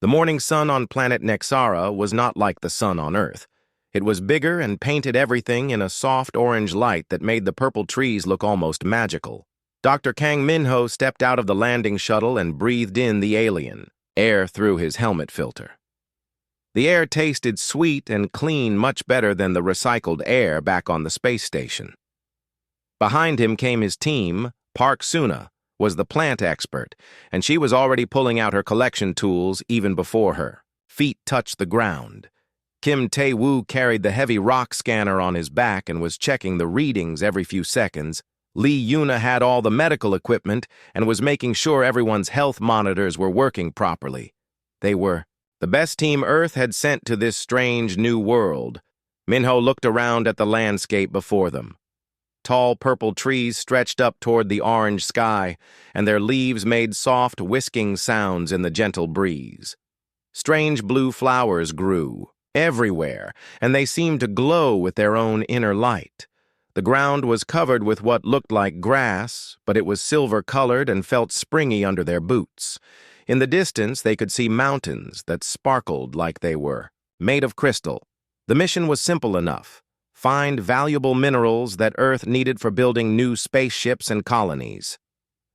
The morning sun on planet Nexara was not like the sun on Earth. It was bigger and painted everything in a soft orange light that made the purple trees look almost magical. Dr. Kang Minho stepped out of the landing shuttle and breathed in the alien air through his helmet filter. The air tasted sweet and clean, much better than the recycled air back on the space station. Behind him came his team. Park Suna was the plant expert, and she was already pulling out her collection tools even before her. Feet touched the ground. Kim Tae-woo carried the heavy rock scanner on his back and was checking the readings every few seconds. Lee Yuna had all the medical equipment and was making sure everyone's health monitors were working properly. They were the best team Earth had sent to this strange new world. Minho looked around at the landscape before them. Tall purple trees stretched up toward the orange sky, and their leaves made soft, whisking sounds in the gentle breeze. Strange blue flowers grew everywhere, and they seemed to glow with their own inner light. The ground was covered with what looked like grass, but it was silver-colored and felt springy under their boots. In the distance, they could see mountains that sparkled like they were made of crystal. The mission was simple enough. Find valuable minerals that Earth needed for building new spaceships and colonies.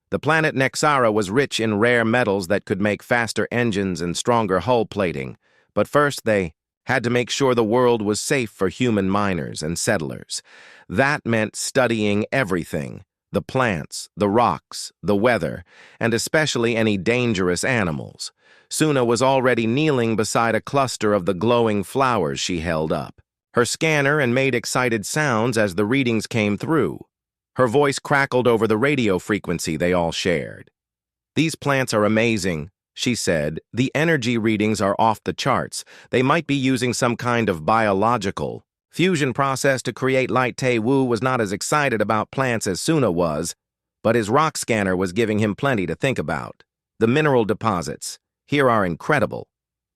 The planet Nexara was rich in rare metals that could make faster engines and stronger hull plating, but first they had to make sure the world was safe for human miners and settlers. That meant studying everything: the plants, the rocks, the weather, and especially any dangerous animals. Suna was already kneeling beside a cluster of the glowing flowers she held up. Her scanner and made excited sounds as the readings came through. Her voice crackled over the radio frequency they all shared. "These plants are amazing," she said. "The energy readings are off the charts. They might be using some kind of biological fusion process to create light." Tae-woo was not as excited about plants as Suna was, but his rock scanner was giving him plenty to think about. "The mineral deposits here are incredible,"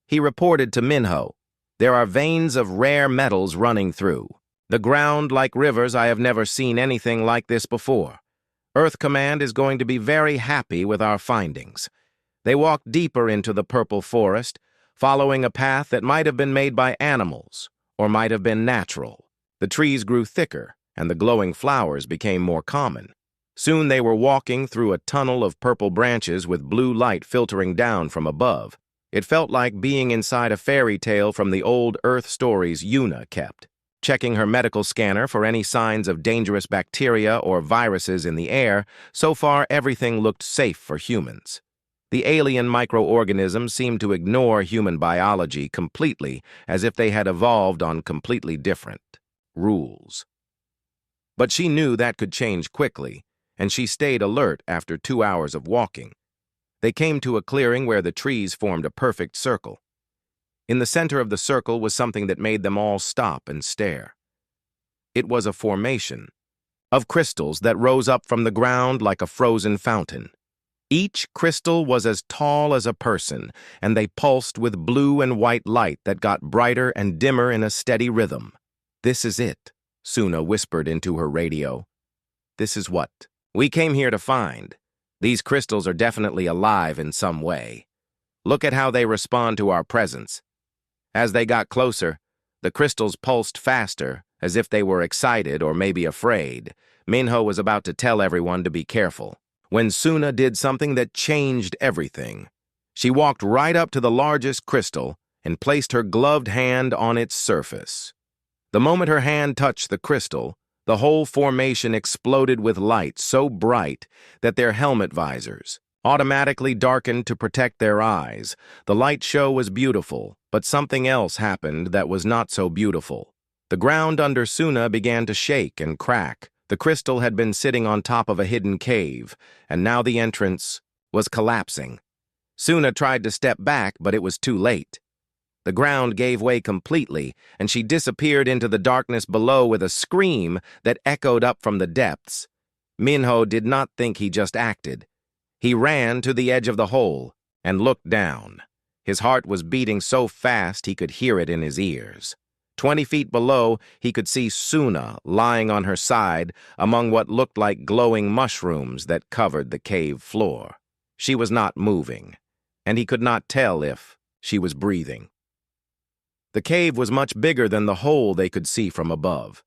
he reported to Minho. "There are veins of rare metals running through the ground like rivers. I have never seen anything like this before. Earth Command is going to be very happy with our findings." They walked deeper into the purple forest, following a path that might have been made by animals or might have been natural. The trees grew thicker, and the glowing flowers became more common. Soon they were walking through a tunnel of purple branches with blue light filtering down from above. It felt like being inside a fairy tale from the old Earth stories Yuna kept. Checking her medical scanner for any signs of dangerous bacteria or viruses in the air, so far everything looked safe for humans. The alien microorganisms seemed to ignore human biology completely, as if they had evolved on completely different rules. But she knew that could change quickly, and she stayed alert after 2 hours of walking. They came to a clearing where the trees formed a perfect circle. In the center of the circle was something that made them all stop and stare. It was a formation of crystals that rose up from the ground like a frozen fountain. Each crystal was as tall as a person, and they pulsed with blue and white light that got brighter and dimmer in a steady rhythm. "This is it," Suna whispered into her radio. "This is what we came here to find. These crystals are definitely alive in some way. Look at how they respond to our presence." As they got closer, the crystals pulsed faster, as if they were excited or maybe afraid. Minho was about to tell everyone to be careful, when Suna did something that changed everything. She walked right up to the largest crystal and placed her gloved hand on its surface. The moment her hand touched the crystal, the whole formation exploded with light so bright that their helmet visors automatically darkened to protect their eyes. The light show was beautiful, but something else happened that was not so beautiful. The ground under Suna began to shake and crack. The crystal had been sitting on top of a hidden cave, and now the entrance was collapsing. Suna tried to step back, but it was too late. The ground gave way completely, and she disappeared into the darkness below with a scream that echoed up from the depths. Minho did not think he just acted. He ran to the edge of the hole and looked down. His heart was beating so fast he could hear it in his ears. 20 feet below, he could see Suna lying on her side among what looked like glowing mushrooms that covered the cave floor. She was not moving, and he could not tell if She was breathing. The cave was much bigger than the hole they could see from above.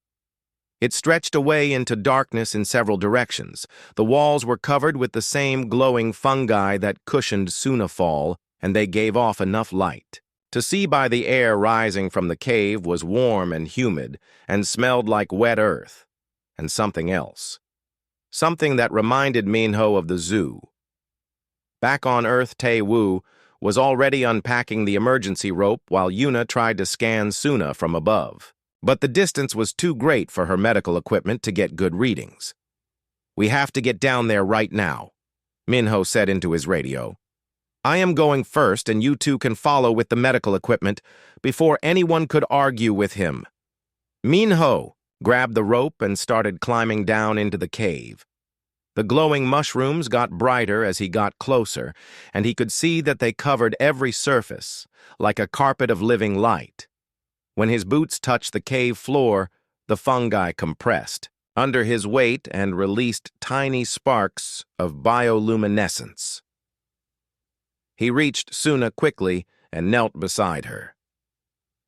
It stretched away into darkness in several directions. The walls were covered with the same glowing fungi that cushioned Sunafall, and they gave off enough light. To see by the air rising from the cave was warm and humid, and smelled like wet earth, and something else. Something that reminded Minho of the zoo. Back on Earth, Tae-woo was already unpacking the emergency rope while Yuna tried to scan Suna from above. But the distance was too great for her medical equipment to get good readings. "We have to get down there right now," Minho said into his radio. "I am going first, and you two can follow with the medical equipment." Before anyone could argue with him, Minho grabbed the rope and started climbing down into the cave. The glowing mushrooms got brighter as he got closer, and he could see that they covered every surface, like a carpet of living light. When his boots touched the cave floor, the fungi compressed under his weight and released tiny sparks of bioluminescence. He reached Suna quickly and knelt beside her.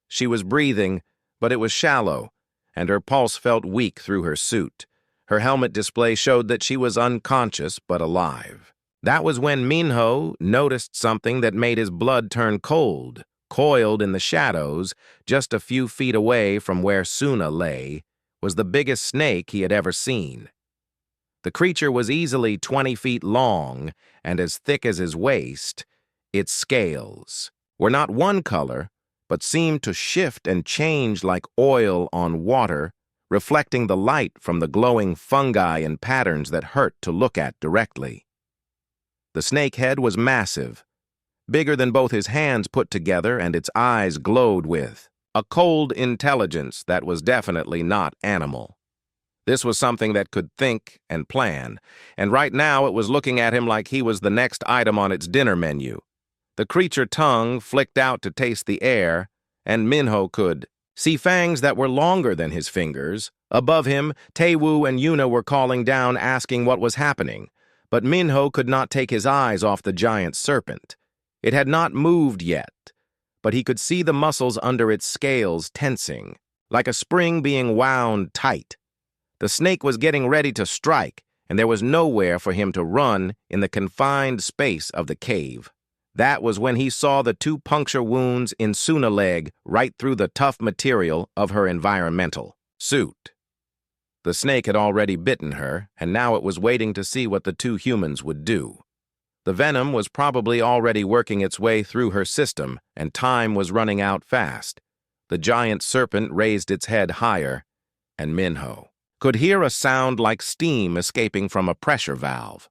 She was breathing, but it was shallow, and her pulse felt weak through her suit. Her helmet display showed that she was unconscious but alive. That was when Minho noticed something that made his blood turn cold. Coiled in the shadows, just a few feet away from where Suna lay, was the biggest snake he had ever seen. The creature was easily 20 feet long and as thick as his waist. Its scales were not one color, but seemed to shift and change like oil on water, reflecting the light from the glowing fungi in patterns that hurt to look at directly. The snake head was massive, bigger than both his hands put together, and its eyes glowed with a cold intelligence that was definitely not animal. This was something that could think and plan, and right now it was looking at him like he was the next item on its dinner menu. The creature tongue flicked out to taste the air, and Minho could see fangs that were longer than his fingers. Above him, Tae-woo and Yuna were calling down, asking what was happening, but Minho could not take his eyes off the giant serpent. It had not moved yet, but he could see the muscles under its scales tensing, like a spring being wound tight. The snake was getting ready to strike, and there was nowhere for him to run in the confined space of the cave. That was when he saw the 2 puncture wounds in Suna's leg right through the tough material of her environmental suit. The snake had already bitten her, and now it was waiting to see what the 2 humans would do. The venom was probably already working its way through her system, and time was running out fast. The giant serpent raised its head higher, and Minho could hear a sound like steam escaping from a pressure valve.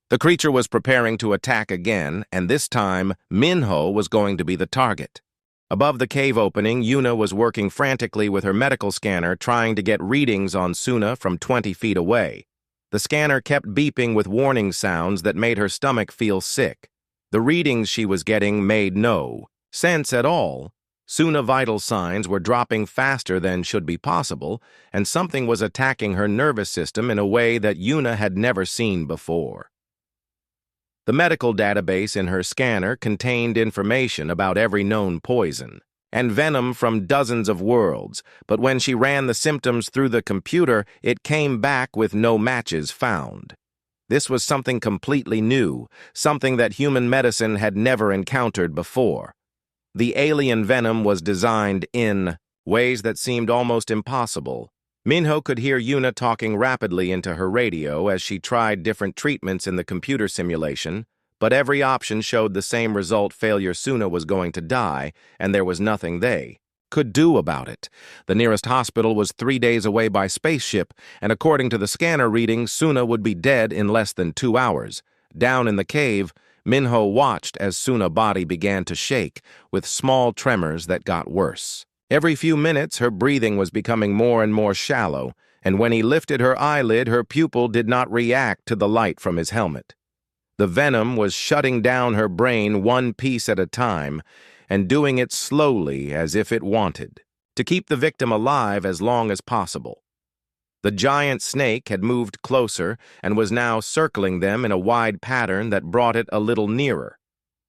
The creature was preparing to attack again, and this time Minho was going to be the target. Above the cave opening, Yuna was working frantically with her medical scanner, trying to get readings on Suna from 20 feet away. The scanner kept beeping with warning sounds that made her stomach feel sick. The readings she was getting made no sense at all. Suna vital signs were dropping faster than should be possible, and something was attacking her nervous system in a way that Yuna had never seen before. The medical database in her scanner contained information about every known poison and venom from dozens of worlds, but when she ran the symptoms through the computer, it came back with no matches found. This was something completely new, something that human medicine had never encountered before. The alien venom was designed in ways that seemed almost impossible. Minho could hear Yuna talking rapidly into her radio as she tried different treatments in the computer simulation, but every option showed the same result: failure. Suna was going to die, and there was nothing they could do about it. The nearest hospital was 3 days away by spaceship, and according to the scanner readings, Suna would be dead in less than 2 hours. Down in the cave, Minho watched as Suna's body began to shake, with small tremors that got worse. Every few minutes, her breathing was becoming more and more shallow, and when he lifted her eyelid, her pupil did not react to the light from his helmet. The venom was shutting down her brain one piece at a time, and doing it slowly as if it wanted to keep the victim alive as long as possible. The giant snake had moved closer and was now circling them in a wide pattern that brought it a little nearer.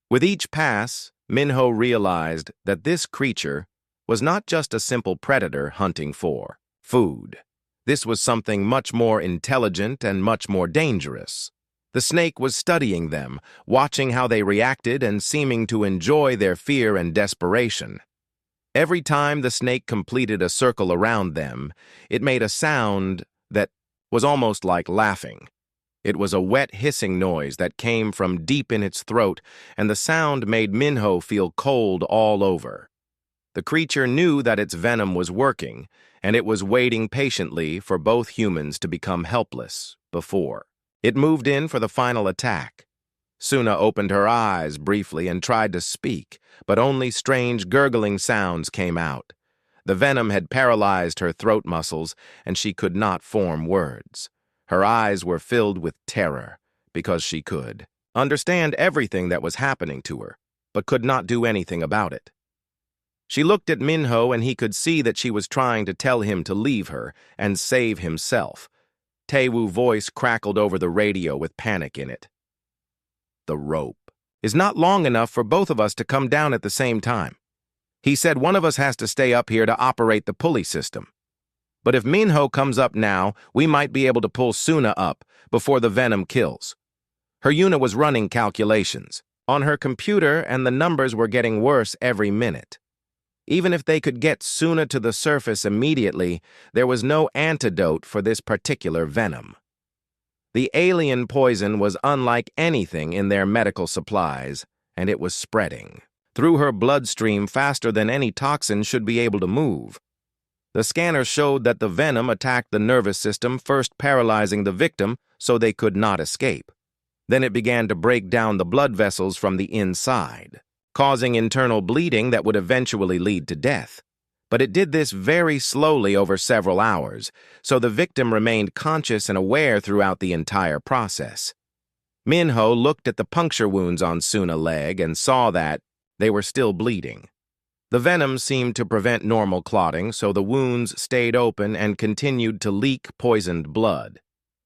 With each pass, Minho realized that this creature was not just a simple predator hunting for food. This was something much more intelligent and much more dangerous. The snake was studying them, watching how they reacted and seeming to enjoy their fear and desperation. Every time the snake completed a circle around them, it made a sound that was almost like laughing. It was a wet hissing noise that came from deep in its throat, and the sound made Minho feel cold all over. The creature knew that its venom was working, and it was waiting patiently for both humans to become helpless before it moved in for the final attack. Suna opened her eyes briefly and tried to speak, but only strange gurgling sounds came out. The venom had paralyzed her throat muscles, and she could not form words. Her eyes were filled with terror, because she could understand everything that was happening to her, but could not do anything about it. She looked at Minho, and he could see that she was trying to tell him to leave her and save himself. Taewoo's voice crackled over the radio with panic in it. "The rope is not long enough for both of us to come down at the same time. He said one of us has to stay up here to operate the pulley system. But if Minho comes up now, we might be able to pull Suna up before the venom kills." Her unit was running calculations on her computer, and the numbers were getting worse every minute. Even if they could get Suna to the surface immediately, there was no antidote for this particular venom. The alien poison was unlike anything in their medical supplies, and it was spreading through her bloodstream faster than any toxin should be able to move. The scanner showed that the venom attacked the nervous system, first paralyzing the victim so they could not escape. Then it began to break down the blood vessels from the inside, causing internal bleeding that would eventually lead to death. But it did this very slowly over several hours, so the victim remained conscious and aware throughout the entire process. Minho looked at the puncture wounds on Suna's leg and saw that they were still bleeding. The venom seemed to prevent normal clotting, so the wounds stayed open and continued to leak poisoned blood.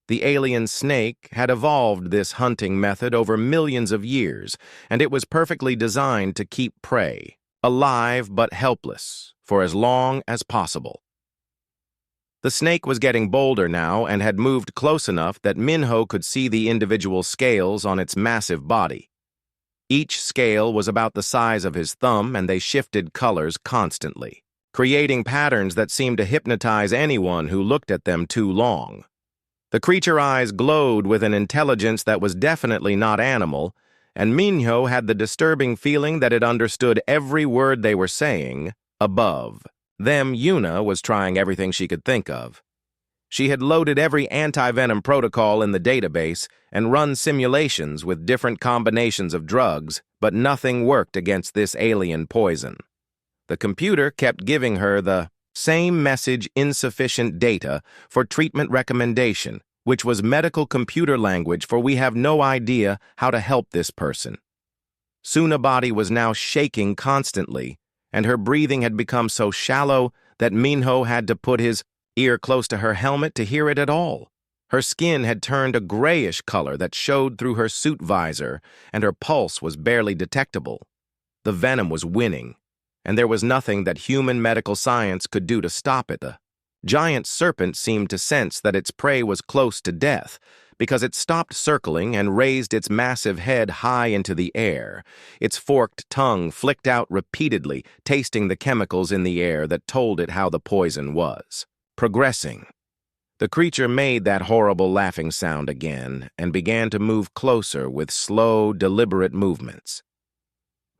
The alien snake had evolved this hunting method over millions of years, and it was perfectly designed to keep prey alive but helpless for as long as possible. The snake was getting bolder now and had moved close enough that Minho could see the individual scales on its massive body. Each scale was about the size of his thumb, and they shifted colors constantly, creating patterns that seemed to hypnotize anyone who looked at them too long. The creature eyes glowed with an intelligence that was definitely not animal, and Minho had the disturbing feeling that it understood every word they were saying. Above them, Yuna was trying everything she could think of. She had loaded every anti-venom protocol in the database and run simulations with different combinations of drugs, but nothing worked against this alien poison. The computer kept giving her the same message: insufficient data for treatment recommendation, which was medical computer language for "we have no idea how to help this person." Suna's body was now shaking constantly, and her breathing had become so shallow that Minho had to put his ear close to her helmet to hear it at all. Her skin had turned a grayish color that showed through her suit visor, and her pulse was barely detectable. The venom was winning, and there was nothing that human medical science could do to stop it. The giant serpent seemed to sense that its prey was close to death, because it stopped circling and raised its massive head high into the air. Its forked tongue flicked out repeatedly, tasting the chemicals in the air that told it how the poison was progressing. The creature made that horrible laughing sound again and began to move closer with slow, deliberate movements.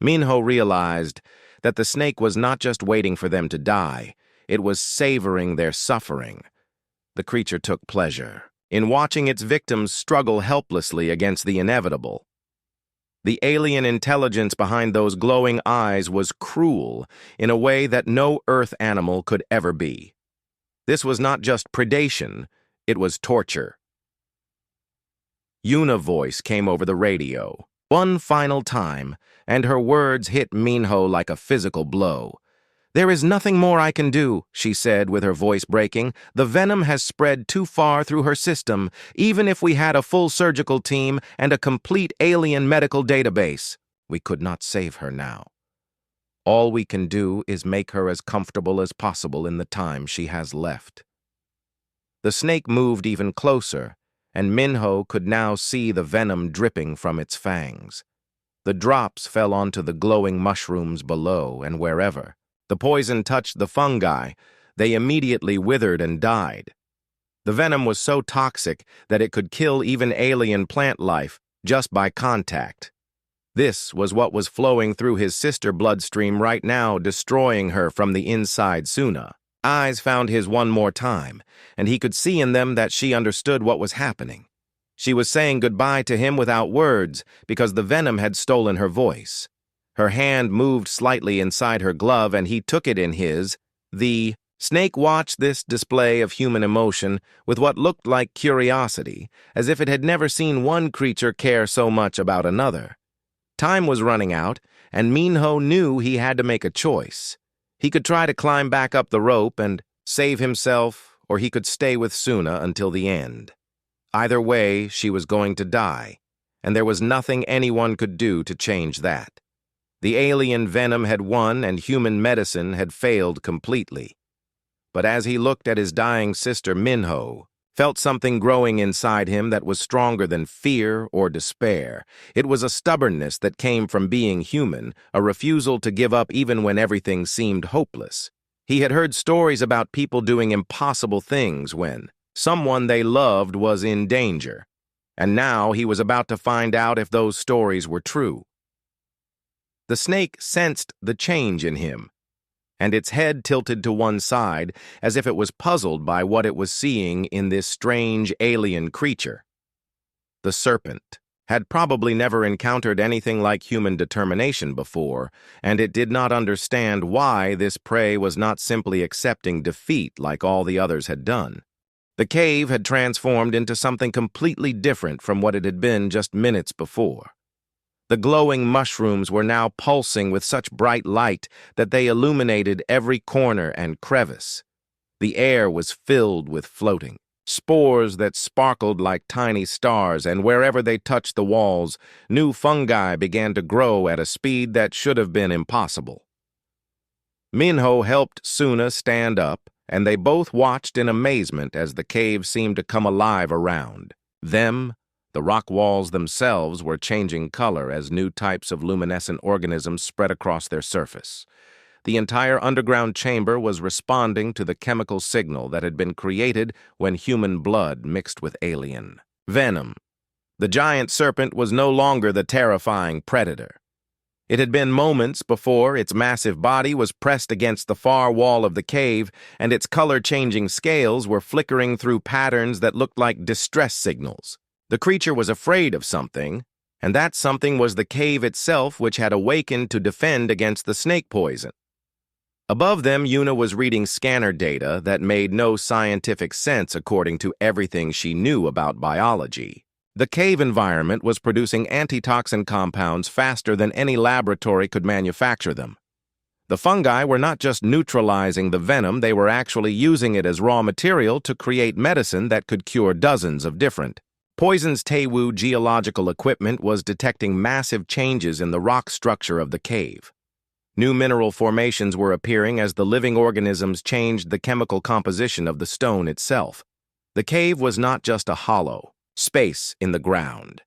Minho realized that the snake was not just waiting for them to die, it was savoring their suffering. The creature took pleasure in watching its victims struggle helplessly against the inevitable. The alien intelligence behind those glowing eyes was cruel in a way that no Earth animal could ever be. This was not just predation, it was torture. Yuna's voice came over the radio one final time, and her words hit Minho like a physical blow. "There is nothing more I can do," she said with her voice breaking. "The venom has spread too far through her system, even if we had a full surgical team and a complete alien medical database. We could not save her now." All we can do is make her as comfortable as possible in the time she has left." The snake moved even closer, and Minho could now see the venom dripping from its fangs. The drops fell onto the glowing mushrooms below, and wherever the poison touched the fungi, they immediately withered and died. The venom was so toxic that it could kill even alien plant life just by contact. This was what was flowing through his sister bloodstream right now, destroying her from the inside. Suna eyes found his one more time, and he could see in them that she understood what was happening. She was saying goodbye to him without words because the venom had stolen her voice. Her hand moved slightly inside her glove, and he took it in his. The snake watched this display of human emotion with what looked like curiosity, as if it had never seen one creature care so much about another. Time was running out, and Minho knew he had to make a choice. He could try to climb back up the rope and save himself, or he could stay with Suna until the end. Either way, she was going to die, and there was nothing anyone could do to change that. The alien venom had won, and human medicine had failed completely. But as he looked at his dying sister, Minho felt something growing inside him that was stronger than fear or despair. It was a stubbornness that came from being human, a refusal to give up even when everything seemed hopeless. He had heard stories about people doing impossible things when someone they loved was in danger, and now he was about to find out if those stories were true. The snake sensed the change in him, and its head tilted to one side as if it was puzzled by what it was seeing in this strange alien creature. The serpent had probably never encountered anything like human determination before, and it did not understand why this prey was not simply accepting defeat like all the others had done. The cave had transformed into something completely different from what it had been just minutes before. The glowing mushrooms were now pulsing with such bright light that they illuminated every corner and crevice. The air was filled with floating spores that sparkled like tiny stars, and wherever they touched the walls, new fungi began to grow at a speed that should have been impossible. Minho helped Suna stand up, and they both watched in amazement as the cave seemed to come alive around them. The rock walls themselves were changing color as new types of luminescent organisms spread across their surface. The entire underground chamber was responding to the chemical signal that had been created when human blood mixed with alien venom. The giant serpent was no longer the terrifying predator. It had been moments before its massive body was pressed against the far wall of the cave, and its color-changing scales were flickering through patterns that looked like distress signals. The creature was afraid of something, and that something was the cave itself, which had awakened to defend against the snake poison. Above them, Yuna was reading scanner data that made no scientific sense according to everything she knew about biology. The cave environment was producing antitoxin compounds faster than any laboratory could manufacture them. The fungi were not just neutralizing the venom, they were actually using it as raw material to create medicine that could cure dozens of different poisons. Tewu geological equipment was detecting massive changes in the rock structure of the cave. New mineral formations were appearing as the living organisms changed the chemical composition of the stone itself. The cave was not just a hollow space in the ground.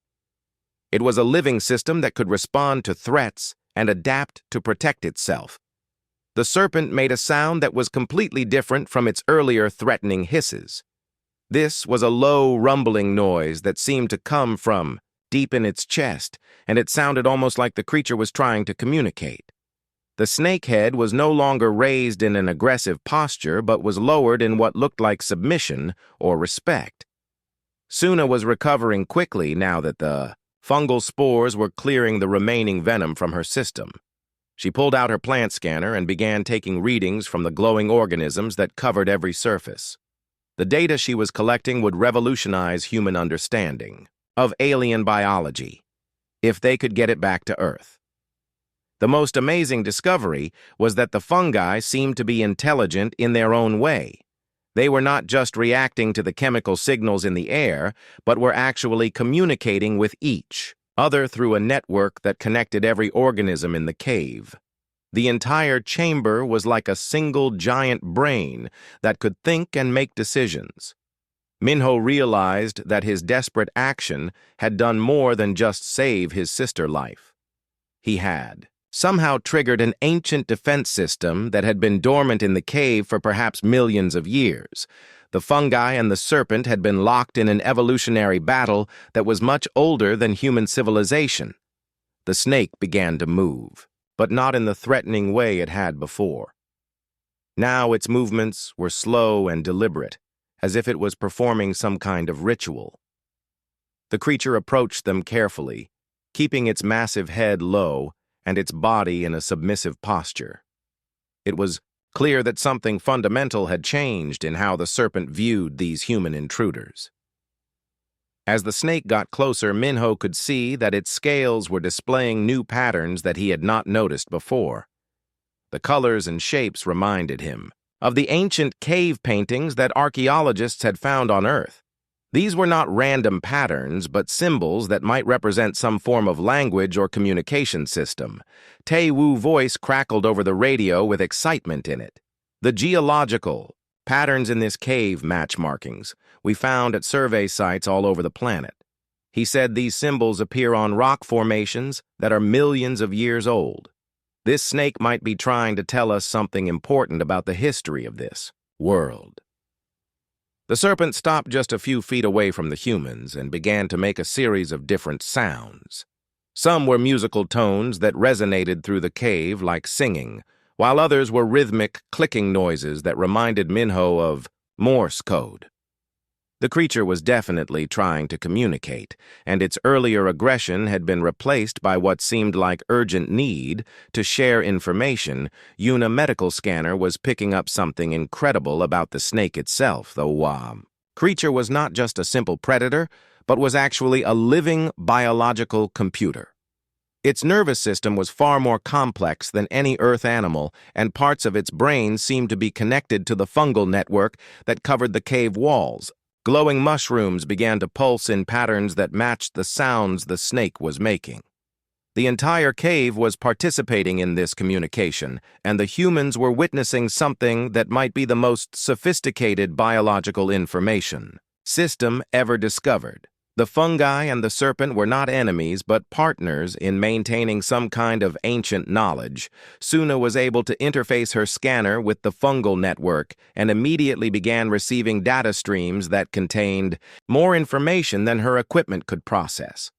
It was a living system that could respond to threats and adapt to protect itself. The serpent made a sound that was completely different from its earlier threatening hisses. This was a low, rumbling noise that seemed to come from deep in its chest, and it sounded almost like the creature was trying to communicate. The snake head was no longer raised in an aggressive posture, but was lowered in what looked like submission or respect. Suna was recovering quickly now that the fungal spores were clearing the remaining venom from her system. She pulled out her plant scanner and began taking readings from the glowing organisms that covered every surface. The data she was collecting would revolutionize human understanding of alien biology, if they could get it back to Earth. The most amazing discovery was that the fungi seemed to be intelligent in their own way. They were not just reacting to the chemical signals in the air, but were actually communicating with each other through a network that connected every organism in the cave. The entire chamber was like a single giant brain that could think and make decisions. Minho realized that his desperate action had done more than just save his sister's life. He had somehow triggered an ancient defense system that had been dormant in the cave for perhaps millions of years. The fungi and the serpent had been locked in an evolutionary battle that was much older than human civilization. The snake began to move, but not in the threatening way it had before. Now its movements were slow and deliberate, as if it was performing some kind of ritual. The creature approached them carefully, keeping its massive head low and its body in a submissive posture. It was clear that something fundamental had changed in how the serpent viewed these human intruders. As the snake got closer, Minho could see that its scales were displaying new patterns that he had not noticed before. The colors and shapes reminded him of the ancient cave paintings that archaeologists had found on Earth. These were not random patterns, but symbols that might represent some form of language or communication system. Tae-Woo's voice crackled over the radio with excitement in it. The geological patterns in this cave match markings we found at survey sites all over the planet. He said these symbols appear on rock formations that are millions of years old. This snake might be trying to tell us something important about the history of this world. The serpent stopped just a few feet away from the humans and began to make a series of different sounds. Some were musical tones that resonated through the cave like singing, while others were rhythmic, clicking noises that reminded Minho of Morse code. The creature was definitely trying to communicate, and its earlier aggression had been replaced by what seemed like urgent need to share information. Una medical scanner was picking up something incredible about the snake itself, though creature was not just a simple predator, but was actually a living biological computer. Its nervous system was far more complex than any Earth animal, and parts of its brain seemed to be connected to the fungal network that covered the cave walls. Glowing mushrooms began to pulse in patterns that matched the sounds the snake was making. The entire cave was participating in this communication, and the humans were witnessing something that might be the most sophisticated biological information system ever discovered. The fungi and the serpent were not enemies, but partners in maintaining some kind of ancient knowledge. Suna was able to interface her scanner with the fungal network and immediately began receiving data streams that contained more information than her equipment could process.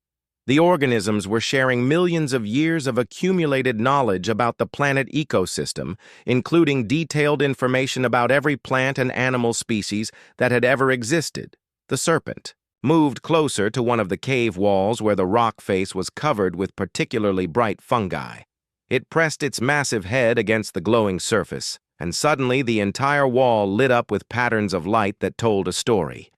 The organisms were sharing millions of years of accumulated knowledge about the planet ecosystem, including detailed information about every plant and animal species that had ever existed. The serpent moved closer to one of the cave walls where the rock face was covered with particularly bright fungi. It pressed its massive head against the glowing surface, and suddenly the entire wall lit up with patterns of light that told a story.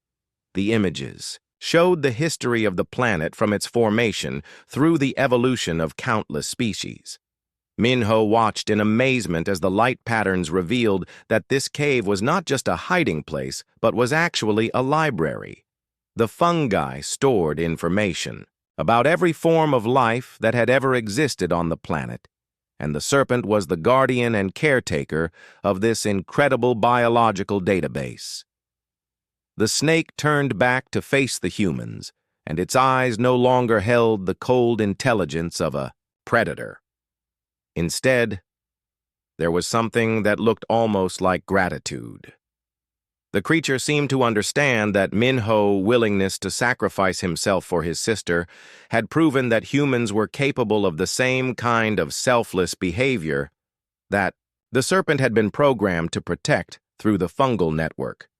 The images showed the history of the planet from its formation through the evolution of countless species. Minho watched in amazement as the light patterns revealed that this cave was not just a hiding place, but was actually a library. The fungi stored information about every form of life that had ever existed on the planet, and the serpent was the guardian and caretaker of this incredible biological database. The snake turned back to face the humans, and its eyes no longer held the cold intelligence of a predator. Instead, there was something that looked almost like gratitude. The creature seemed to understand that Minho's willingness to sacrifice himself for his sister had proven that humans were capable of the same kind of selfless behavior that the serpent had been programmed to protect through the fungal network.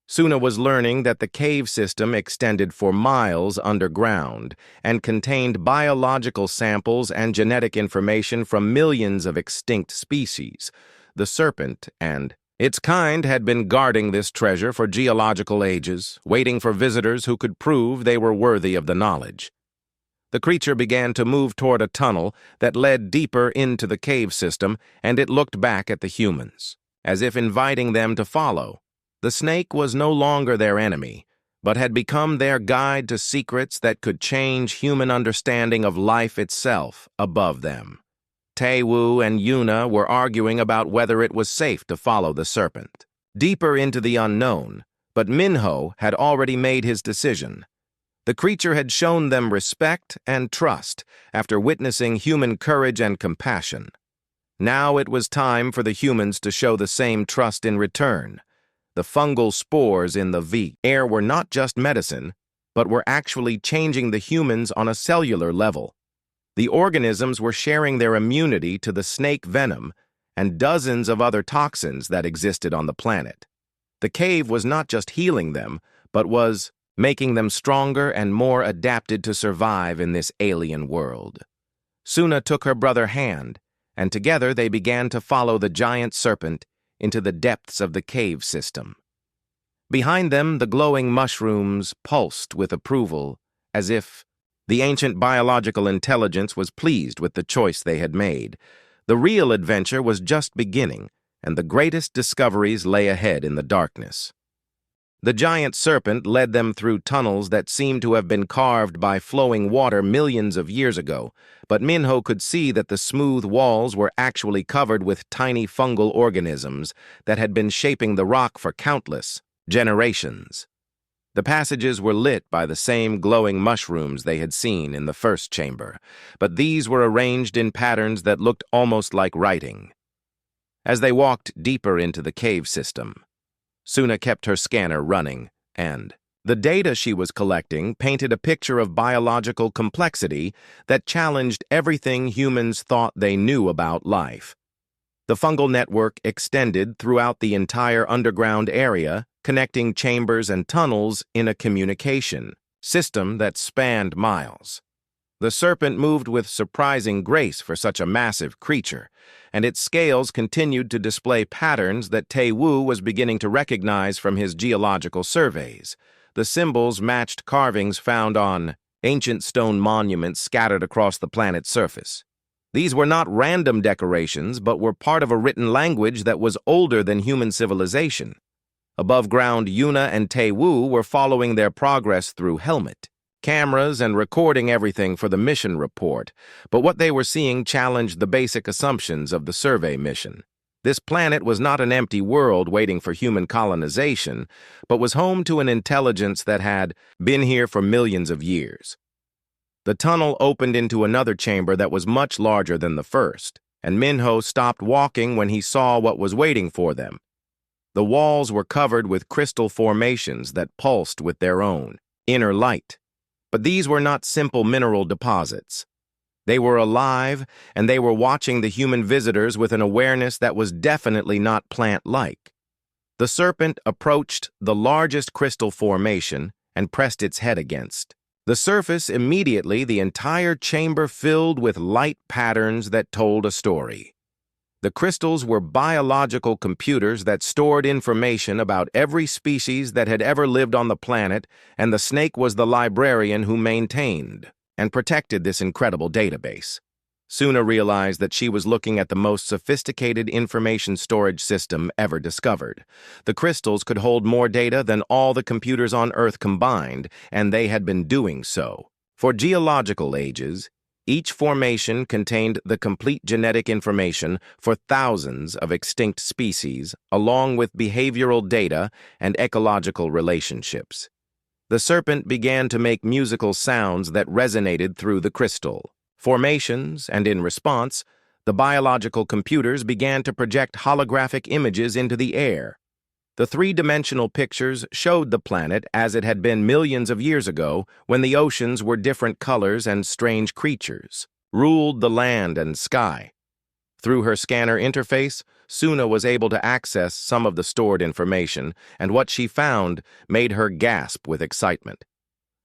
Suna was learning that the cave system extended for miles underground and contained biological samples and genetic information from millions of extinct species. The serpent and its kind had been guarding this treasure for geological ages, waiting for visitors who could prove they were worthy of the knowledge. The creature began to move toward a tunnel that led deeper into the cave system, and it looked back at the humans, as if inviting them to follow. The snake was no longer their enemy, but had become their guide to secrets that could change human understanding of life itself above them. Tae-woo and Yuna were arguing about whether it was safe to follow the serpent deeper into the unknown, but Minho had already made his decision. The creature had shown them respect and trust after witnessing human courage and compassion. Now it was time for the humans to show the same trust in return. The fungal spores in the air were not just medicine, but were actually changing the humans on a cellular level. The organisms were sharing their immunity to the snake venom and dozens of other toxins that existed on the planet. The cave was not just healing them, but was making them stronger and more adapted to survive in this alien world. Suna took her brother's hand, and together they began to follow the giant serpent into the depths of the cave system. Behind them, the glowing mushrooms pulsed with approval, as if the ancient biological intelligence was pleased with the choice they had made. The real adventure was just beginning, and the greatest discoveries lay ahead in the darkness. The giant serpent led them through tunnels that seemed to have been carved by flowing water millions of years ago, but Minho could see that the smooth walls were actually covered with tiny fungal organisms that had been shaping the rock for countless generations. The passages were lit by the same glowing mushrooms they had seen in the first chamber, but these were arranged in patterns that looked almost like writing. As they walked deeper into the cave system, Suna kept her scanner running, and the data she was collecting painted a picture of biological complexity that challenged everything humans thought they knew about life. The fungal network extended throughout the entire underground area, connecting chambers and tunnels in a communication system that spanned miles. The serpent moved with surprising grace for such a massive creature, and its scales continued to display patterns that Tae-woo was beginning to recognize from his geological surveys. The symbols matched carvings found on ancient stone monuments scattered across the planet's surface. These were not random decorations, but were part of a written language that was older than human civilization. Above ground, Yuna and Tae-woo were following their progress through helmet cameras and recording everything for the mission report, but what they were seeing challenged the basic assumptions of the survey mission. This planet was not an empty world waiting for human colonization, but was home to an intelligence that had been here for millions of years. The tunnel opened into another chamber that was much larger than the first, and Minho stopped walking when he saw what was waiting for them. The walls were covered with crystal formations that pulsed with their own inner light. But these were not simple mineral deposits. They were alive, and they were watching the human visitors with an awareness that was definitely not plant-like. The serpent approached the largest crystal formation and pressed its head against the surface. Immediately, the entire chamber filled with light patterns that told a story. The crystals were biological computers that stored information about every species that had ever lived on the planet, and the snake was the librarian who maintained and protected this incredible database. Suna realized that she was looking at the most sophisticated information storage system ever discovered. The crystals could hold more data than all the computers on Earth combined, and they had been doing so for geological ages. Each formation contained the complete genetic information for thousands of extinct species, along with behavioral data and ecological relationships. The serpent began to make musical sounds that resonated through the crystal formations, and in response, the biological computers began to project holographic images into the air. The three-dimensional pictures showed the planet as it had been millions of years ago, when the oceans were different colors and strange creatures ruled the land and sky. Through her scanner interface, Suna was able to access some of the stored information, and what she found made her gasp with excitement.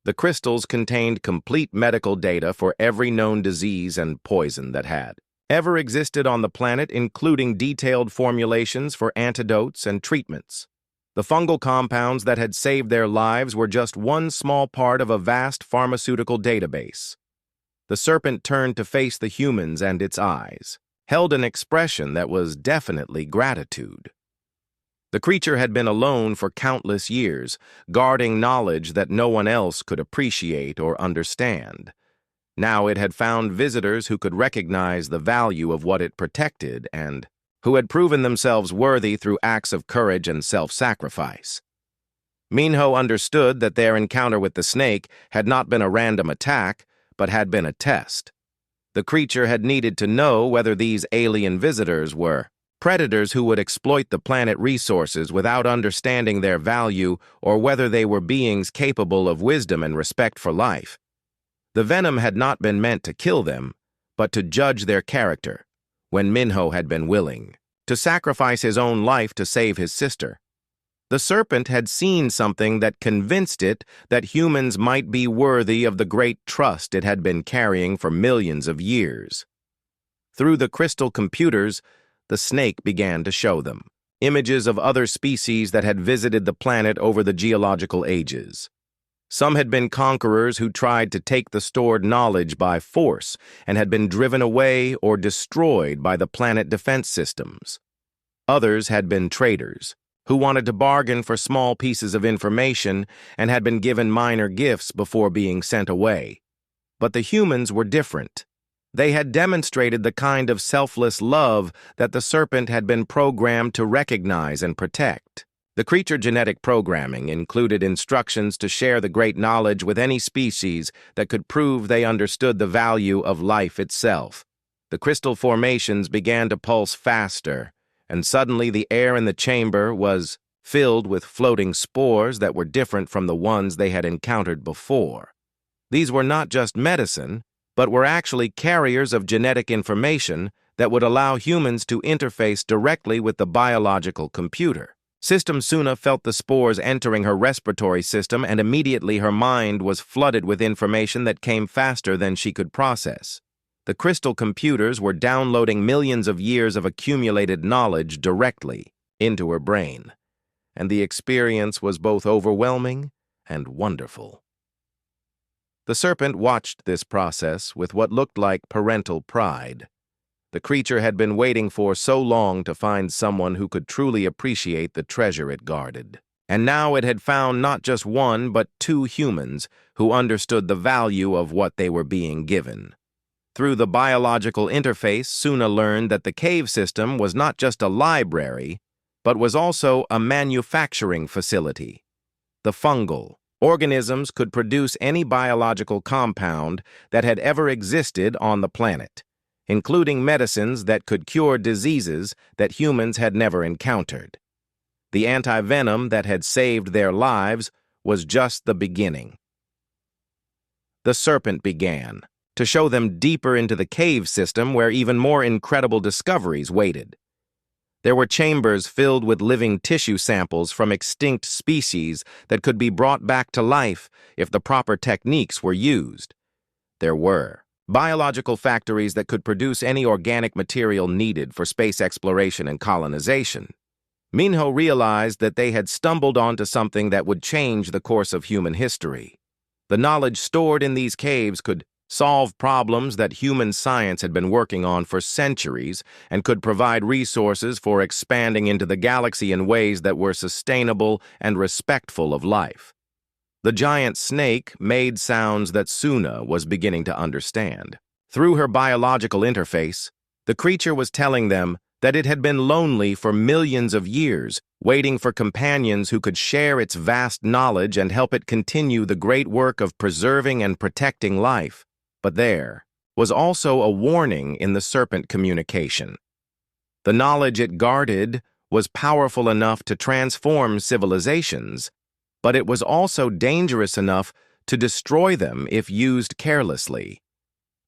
The crystals contained complete medical data for every known disease and poison that had ever existed on the planet, including detailed formulations for antidotes and treatments. The fungal compounds that had saved their lives were just one small part of a vast pharmaceutical database. The serpent turned to face the humans, and its eyes held an expression that was definitely gratitude. The creature had been alone for countless years, guarding knowledge that no one else could appreciate or understand. Now it had found visitors who could recognize the value of what it protected and who had proven themselves worthy through acts of courage and self-sacrifice. Minho understood that their encounter with the snake had not been a random attack, but had been a test. The creature had needed to know whether these alien visitors were predators who would exploit the planet resources without understanding their value, or whether they were beings capable of wisdom and respect for life. The venom had not been meant to kill them, but to judge their character, when Minho had been willing to sacrifice his own life to save his sister. The serpent had seen something that convinced it that humans might be worthy of the great trust it had been carrying for millions of years. Through the crystal computers, the snake began to show them images of other species that had visited the planet over the geological ages. Some had been conquerors who tried to take the stored knowledge by force and had been driven away or destroyed by the planet defense systems. Others had been traders who wanted to bargain for small pieces of information and had been given minor gifts before being sent away. But the humans were different. They had demonstrated the kind of selfless love that the serpent had been programmed to recognize and protect. The creature genetic programming included instructions to share the great knowledge with any species that could prove they understood the value of life itself. The crystal formations began to pulse faster, and suddenly the air in the chamber was filled with floating spores that were different from the ones they had encountered before. These were not just medicine, but were actually carriers of genetic information that would allow humans to interface directly with the biological computer. System Suna felt the spores entering her respiratory system, and immediately her mind was flooded with information that came faster than she could process. The crystal computers were downloading millions of years of accumulated knowledge directly into her brain, and the experience was both overwhelming and wonderful. The serpent watched this process with what looked like parental pride. The creature had been waiting for so long to find someone who could truly appreciate the treasure it guarded. And now it had found not just one, but two humans who understood the value of what they were being given. Through the biological interface, Suna learned that the cave system was not just a library, but was also a manufacturing facility. The fungal organisms could produce any biological compound that had ever existed on the planet, including medicines that could cure diseases that humans had never encountered. The anti-venom that had saved their lives was just the beginning. The serpent began to show them deeper into the cave system, where even more incredible discoveries waited. There were chambers filled with living tissue samples from extinct species that could be brought back to life if the proper techniques were used. There were biological factories that could produce any organic material needed for space exploration and colonization. Minho realized that they had stumbled onto something that would change the course of human history. The knowledge stored in these caves could solve problems that human science had been working on for centuries, and could provide resources for expanding into the galaxy in ways that were sustainable and respectful of life. The giant snake made sounds that Suna was beginning to understand. Through her biological interface, the creature was telling them that it had been lonely for millions of years, waiting for companions who could share its vast knowledge and help it continue the great work of preserving and protecting life. But there was also a warning in the serpent communication. The knowledge it guarded was powerful enough to transform civilizations, but it was also dangerous enough to destroy them if used carelessly.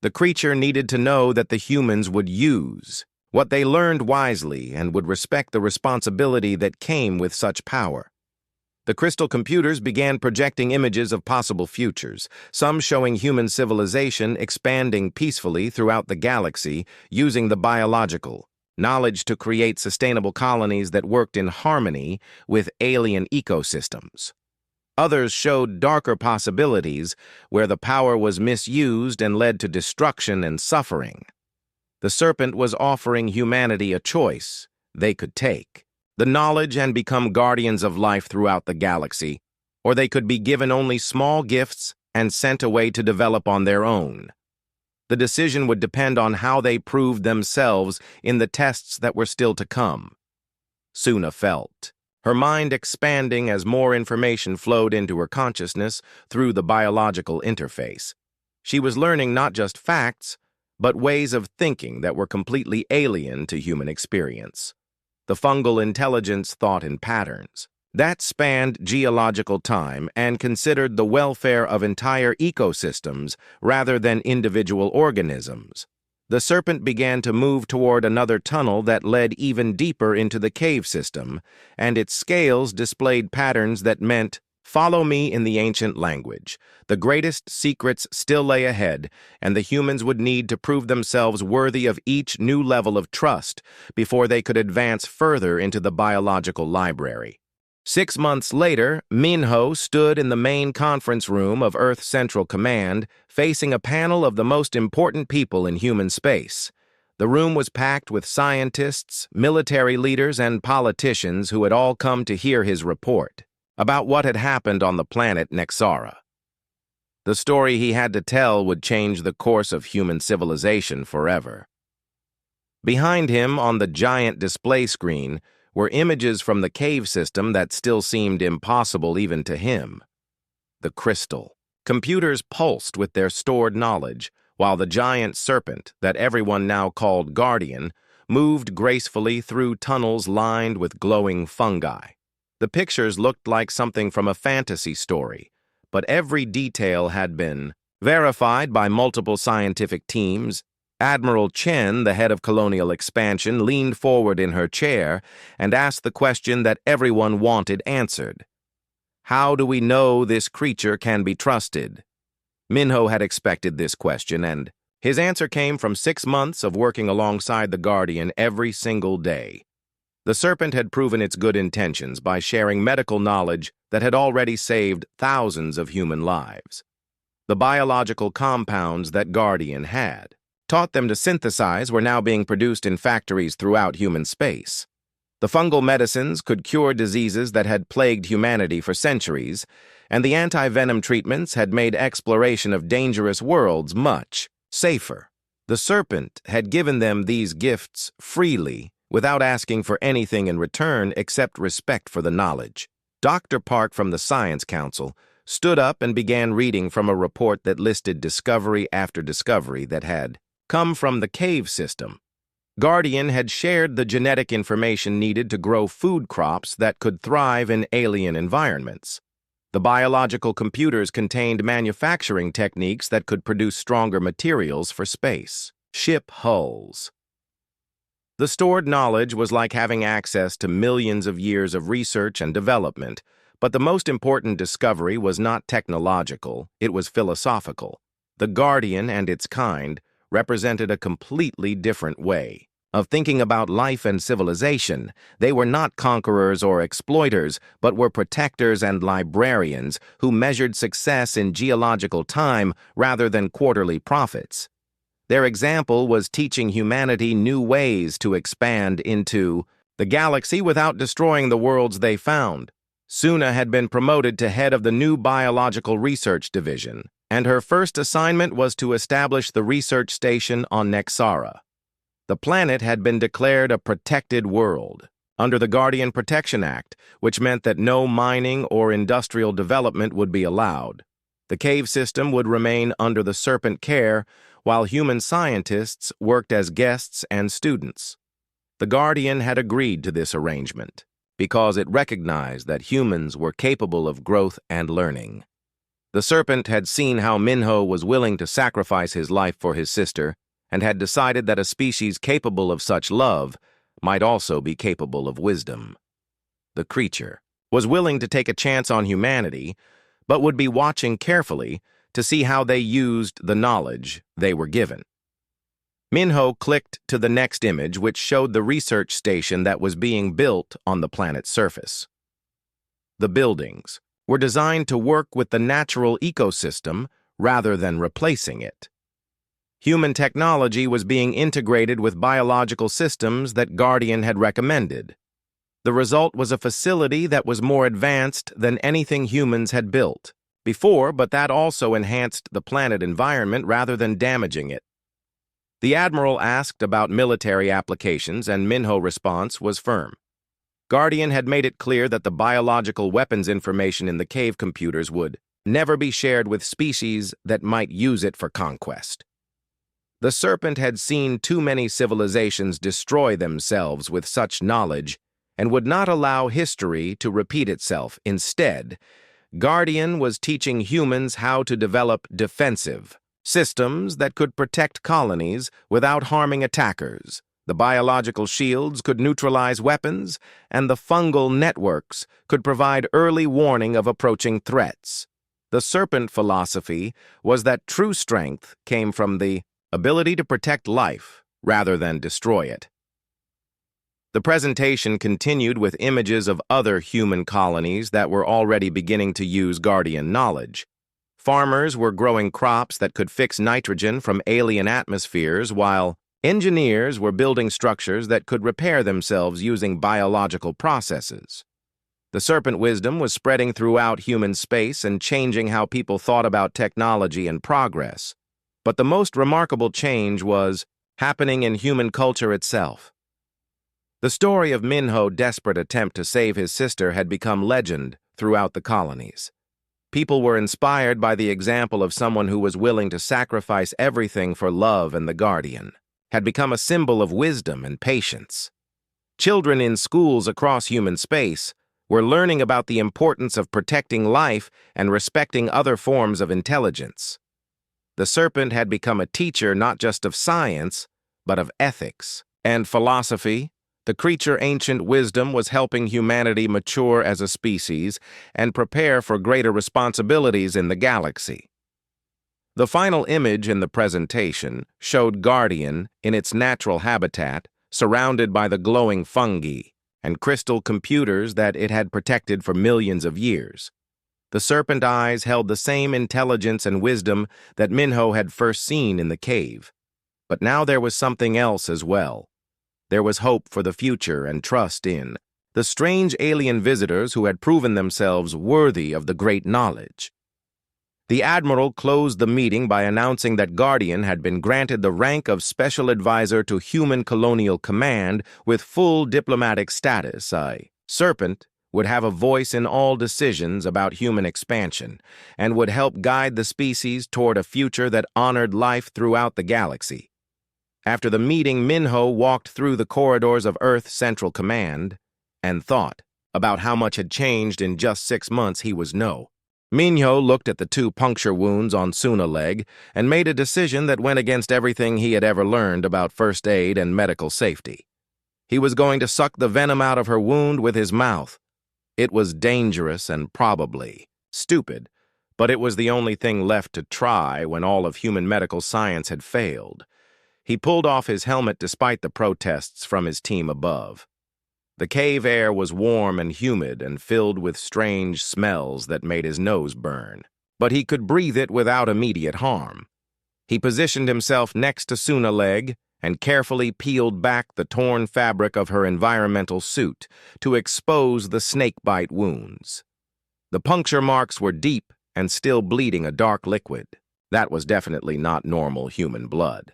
The creature needed to know that the humans would use what they learned wisely and would respect the responsibility that came with such power. The crystal computers began projecting images of possible futures, some showing human civilization expanding peacefully throughout the galaxy using the biological knowledge to create sustainable colonies that worked in harmony with alien ecosystems. Others showed darker possibilities where the power was misused and led to destruction and suffering. The serpent was offering humanity a choice they could take: the knowledge and become guardians of life throughout the galaxy, or they could be given only small gifts and sent away to develop on their own. The decision would depend on how they proved themselves in the tests that were still to come. Suna felt, her mind expanding as more information flowed into her consciousness through the biological interface. She was learning not just facts, but ways of thinking that were completely alien to human experience. The fungal intelligence thought in patterns. That spanned geological time and considered the welfare of entire ecosystems rather than individual organisms. The serpent began to move toward another tunnel that led even deeper into the cave system, and its scales displayed patterns that meant, "Follow me," in the ancient language. The greatest secrets still lay ahead, and the humans would need to prove themselves worthy of each new level of trust before they could advance further into the biological library. 6 months later, Minho stood in the main conference room of Earth Central Command, facing a panel of the most important people in human space. The room was packed with scientists, military leaders, and politicians who had all come to hear his report about what had happened on the planet Nexara. The story he had to tell would change the course of human civilization forever. Behind him, on the giant display screen, were images from the cave system that still seemed impossible even to him. The crystal. Computers pulsed with their stored knowledge, while the giant serpent, that everyone now called Guardian, moved gracefully through tunnels lined with glowing fungi. The pictures looked like something from a fantasy story, but every detail had been verified by multiple scientific teams. Admiral Chen, the head of colonial expansion, leaned forward in her chair and asked the question that everyone wanted answered. How do we know this creature can be trusted? Minho had expected this question, and his answer came from 6 months of working alongside the Guardian every single day. The serpent had proven its good intentions by sharing medical knowledge that had already saved thousands of human lives. The biological compounds that Guardian had taught them to synthesize were now being produced in factories throughout human space. The fungal medicines could cure diseases that had plagued humanity for centuries, and the anti-venom treatments had made exploration of dangerous worlds much safer. The serpent had given them these gifts freely, without asking for anything in return except respect for the knowledge. Dr. Park from the Science Council stood up and began reading from a report that listed discovery after discovery that had come from the cave system. Guardian had shared the genetic information needed to grow food crops that could thrive in alien environments. The biological computers contained manufacturing techniques that could produce stronger materials for space. Ship hulls. The stored knowledge was like having access to millions of years of research and development, but the most important discovery was not technological, it was philosophical. The Guardian and its kind represented a completely different way of thinking about life and civilization. They were not conquerors or exploiters, but were protectors and librarians who measured success in geological time rather than quarterly profits. Their example was teaching humanity new ways to expand into the galaxy without destroying the worlds they found. Suna had been promoted to head of the new biological research division, and her first assignment was to establish the research station on Nexara. The planet had been declared a protected world under the Guardian Protection Act, which meant that no mining or industrial development would be allowed. The cave system would remain under the serpent care, while human scientists worked as guests and students. The Guardian had agreed to this arrangement because it recognized that humans were capable of growth and learning. The serpent had seen how Minho was willing to sacrifice his life for his sister and had decided that a species capable of such love might also be capable of wisdom. The creature was willing to take a chance on humanity, but would be watching carefully to see how they used the knowledge they were given. Minho clicked to the next image, which showed the research station that was being built on the planet's surface. The buildings were designed to work with the natural ecosystem rather than replacing it. Human technology was being integrated with biological systems that Guardian had recommended. The result was a facility that was more advanced than anything humans had built before, but that also enhanced the planet environment rather than damaging it. The admiral asked about military applications, and Minho's response was firm. Guardian had made it clear that the biological weapons information in the cave computers would never be shared with species that might use it for conquest. The Serpent had seen too many civilizations destroy themselves with such knowledge and would not allow history to repeat itself. Instead, Guardian was teaching humans how to develop defensive systems that could protect colonies without harming attackers. The biological shields could neutralize weapons, and the fungal networks could provide early warning of approaching threats. The Serpent philosophy was that true strength came from the ability to protect life rather than destroy it. The presentation continued with images of other human colonies that were already beginning to use Guardian knowledge. Farmers were growing crops that could fix nitrogen from alien atmospheres, while engineers were building structures that could repair themselves using biological processes. The Serpent wisdom was spreading throughout human space and changing how people thought about technology and progress. But the most remarkable change was happening in human culture itself. The story of Minho's desperate attempt to save his sister had become legend throughout the colonies. People were inspired by the example of someone who was willing to sacrifice everything for love, and the Guardian had become a symbol of wisdom and patience. Children in schools across human space were learning about the importance of protecting life and respecting other forms of intelligence. The Serpent had become a teacher not just of science, but of ethics and philosophy. The creature ancient wisdom was helping humanity mature as a species and prepare for greater responsibilities in the galaxy. The final image in the presentation showed Guardian in its natural habitat, surrounded by the glowing fungi and crystal computers that it had protected for millions of years. The Serpent eyes held the same intelligence and wisdom that Minho had first seen in the cave. But now there was something else as well. There was hope for the future and trust in the strange alien visitors who had proven themselves worthy of the great knowledge. The Admiral closed the meeting by announcing that Guardian had been granted the rank of Special Advisor to Human Colonial Command with full diplomatic status. Serpent would have a voice in all decisions about human expansion and would help guide the species toward a future that honored life throughout the galaxy. After the meeting, Minho walked through the corridors of Earth Central Command and thought about how much had changed in just 6 months he was no. Minho looked at the 2 puncture wounds on Suna's leg and made a decision that went against everything he had ever learned about first aid and medical safety. He was going to suck the venom out of her wound with his mouth. It was dangerous and probably stupid, but it was the only thing left to try when all of human medical science had failed. He pulled off his helmet despite the protests from his team above. The cave air was warm and humid and filled with strange smells that made his nose burn, but he could breathe it without immediate harm. He positioned himself next to Suna's leg and carefully peeled back the torn fabric of her environmental suit to expose the snakebite wounds. The puncture marks were deep and still bleeding a dark liquid. That was definitely not normal human blood.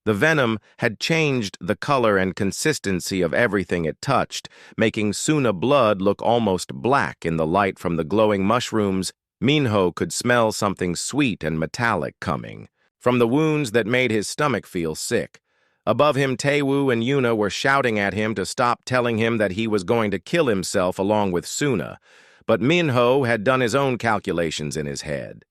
The venom had changed the color and consistency of everything it touched, making Suna's blood look almost black in the light from the glowing mushrooms. Minho could smell something sweet and metallic coming from the wounds that made his stomach feel sick. Above him, Taewoo and Yuna were shouting at him to stop, telling him that he was going to kill himself along with Suna, but Minho had done his own calculations in his head.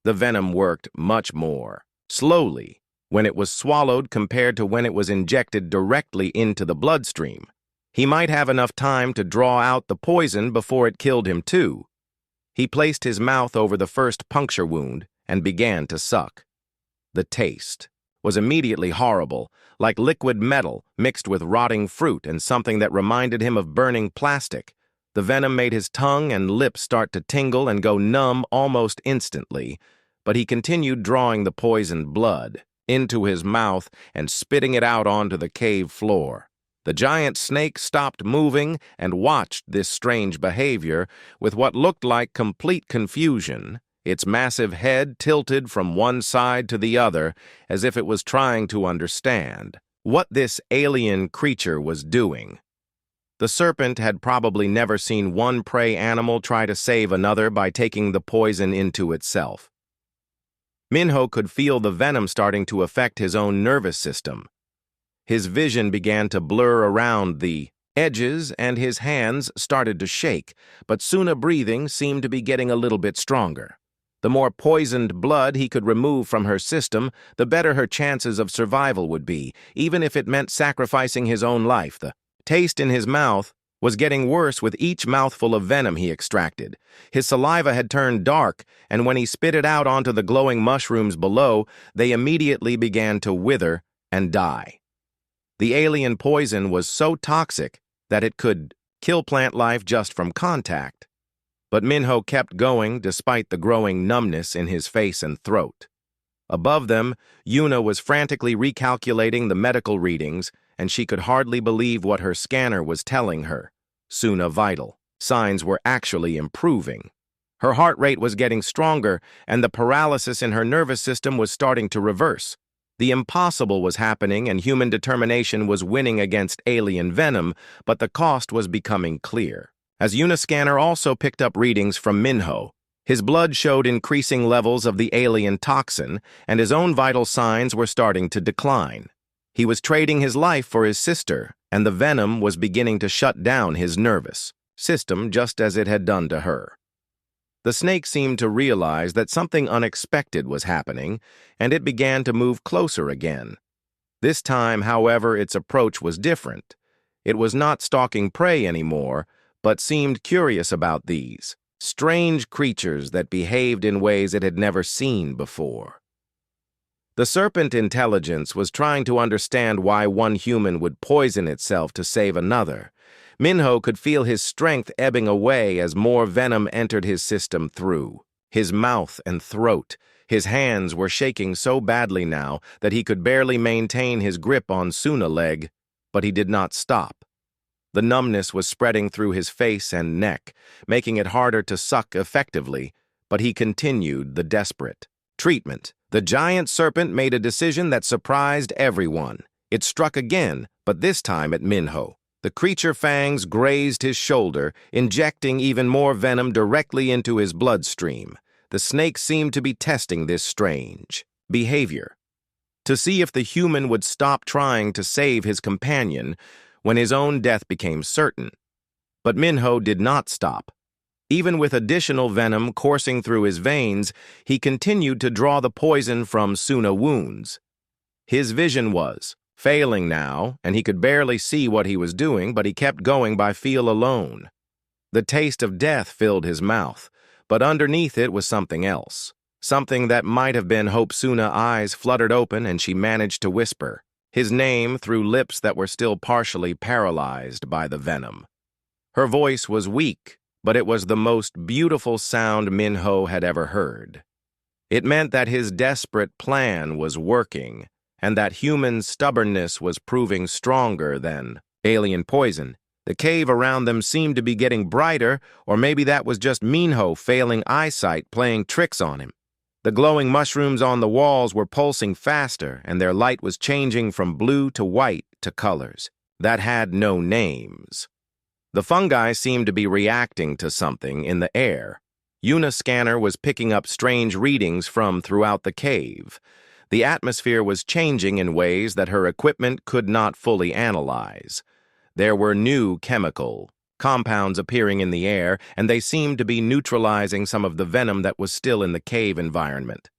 The venom worked much more slowly when it was swallowed compared to when it was injected directly into the bloodstream. He might have enough time to draw out the poison before it killed him too. He placed his mouth over the first puncture wound and began to suck. The taste was immediately horrible, like liquid metal mixed with rotting fruit and something that reminded him of burning plastic. The venom made his tongue and lips start to tingle and go numb almost instantly, but he continued drawing the poisoned blood into his mouth and spitting it out onto the cave floor. The giant snake stopped moving and watched this strange behavior with what looked like complete confusion its massive head tilted from one side to the other as if it was trying to understand what this alien creature was doing. The serpent had probably never seen one prey animal try to save another by taking the poison into itself. Minho could feel the venom starting to affect his own nervous system. His vision began to blur around the edges and his hands started to shake, but Suna breathing seemed to be getting a little bit stronger. The more poisoned blood he could remove from her system, the better her chances of survival would be, even if it meant sacrificing his own life. The taste in his mouth was getting worse with each mouthful of venom he extracted. His saliva had turned dark, and when he spit it out onto the glowing mushrooms below, they immediately began to wither and die. The alien poison was so toxic that it could kill plant life just from contact. But Minho kept going despite the growing numbness in his face and throat. Above them, Yuna was frantically recalculating the medical readings, and she could hardly believe what her scanner was telling her. Suna vital. Signs were actually improving. Her heart rate was getting stronger, and the paralysis in her nervous system was starting to reverse. The impossible was happening, and human determination was winning against alien venom, but the cost was becoming clear. As Yuna's scanner also picked up readings from Minho, his blood showed increasing levels of the alien toxin, and his own vital signs were starting to decline. He was trading his life for his sister, and the venom was beginning to shut down his nervous system just as it had done to her. The snake seemed to realize that something unexpected was happening, and it began to move closer again. This time, however, its approach was different. It was not stalking prey anymore, but seemed curious about these strange creatures that behaved in ways it had never seen before. The serpent intelligence was trying to understand why one human would poison itself to save another. Minho could feel his strength ebbing away as more venom entered his system through his mouth and throat. His hands were shaking so badly now that he could barely maintain his grip on Suna's leg, but he did not stop. The numbness was spreading through his face and neck, making it harder to suck effectively, but he continued the desperate treatment. The giant serpent made a decision that surprised everyone. It struck again, but this time at Minho. The creature fangs grazed his shoulder, injecting even more venom directly into his bloodstream. The snake seemed to be testing this strange behavior to see if the human would stop trying to save his companion when his own death became certain. But Minho did not stop. Even with additional venom coursing through his veins, he continued to draw the poison from Suna's wounds. His vision was failing now, and he could barely see what he was doing, but he kept going by feel alone. The taste of death filled his mouth, but underneath it was something else. Something that might have been Hope. Suna's eyes fluttered open, and she managed to whisper his name through lips that were still partially paralyzed by the venom. Her voice was weak, but it was the most beautiful sound Minho had ever heard. It meant that his desperate plan was working, and that human stubbornness was proving stronger than alien poison. The cave around them seemed to be getting brighter, or maybe that was just Minho failing eyesight playing tricks on him. The glowing mushrooms on the walls were pulsing faster, and their light was changing from blue to white to colors that had no names. The fungi seemed to be reacting to something in the air. Yuna's scanner was picking up strange readings from throughout the cave. The atmosphere was changing in ways that her equipment could not fully analyze. There were new chemical compounds appearing in the air, and they seemed to be neutralizing some of the venom that was still in the cave environment.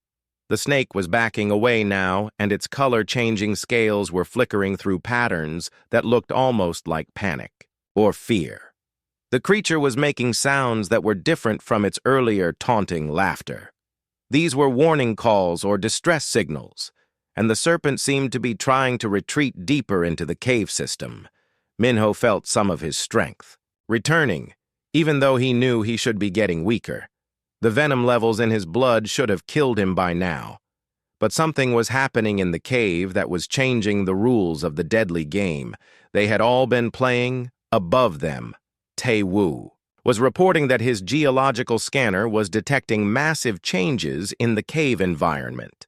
The snake was backing away now, and its color-changing scales were flickering through patterns that looked almost like panic or fear. The creature was making sounds that were different from its earlier taunting laughter. These were warning calls or distress signals, and the serpent seemed to be trying to retreat deeper into the cave system. Minho felt some of his strength returning, even though he knew he should be getting weaker. The venom levels in his blood should have killed him by now. But something was happening in the cave that was changing the rules of the deadly game they had all been playing above them. Tae Wu. was reporting that his geological scanner was detecting massive changes in the cave environment.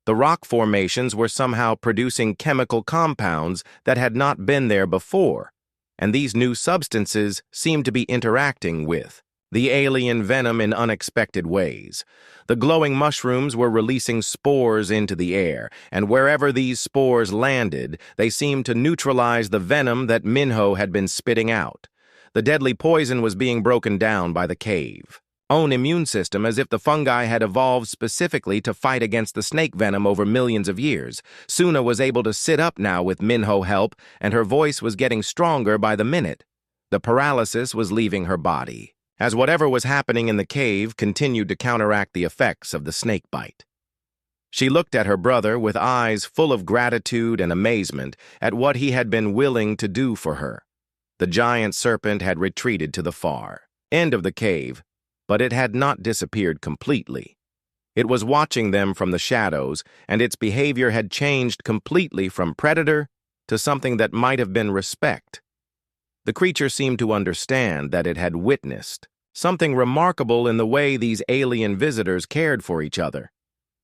The rock formations were somehow producing chemical compounds that had not been there before, and these new substances seemed to be interacting with the alien venom in unexpected ways. The glowing mushrooms were releasing spores into the air, and wherever these spores landed, they seemed to neutralize the venom that Minho had been spitting out. The deadly poison was being broken down by the cave's own immune system, as if the fungi had evolved specifically to fight against the snake venom over millions of years. Suna was able to sit up now with Minho's help, and her voice was getting stronger by the minute. The paralysis was leaving her body, as whatever was happening in the cave continued to counteract the effects of the snake bite. She looked at her brother with eyes full of gratitude and amazement at what he had been willing to do for her. The giant serpent had retreated to the far end of the cave, but it had not disappeared completely. It was watching them from the shadows, and its behavior had changed completely from predator to something that might have been respect. The creature seemed to understand that it had witnessed something remarkable in the way these alien visitors cared for each other.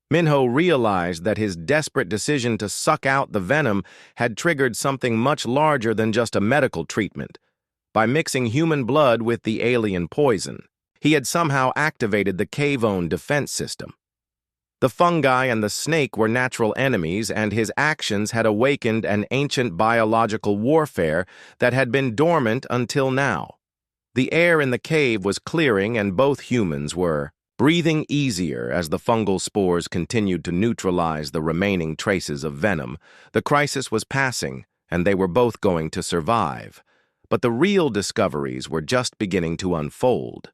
Minho realized that his desperate decision to suck out the venom had triggered something much larger than just a medical treatment. By mixing human blood with the alien poison, he had somehow activated the cave-own defense system. The fungi and the snake were natural enemies, and his actions had awakened an ancient biological warfare that had been dormant until now. The air in the cave was clearing, and both humans were breathing easier as the fungal spores continued to neutralize the remaining traces of venom. The crisis was passing, and they were both going to survive. But the real discoveries were just beginning to unfold.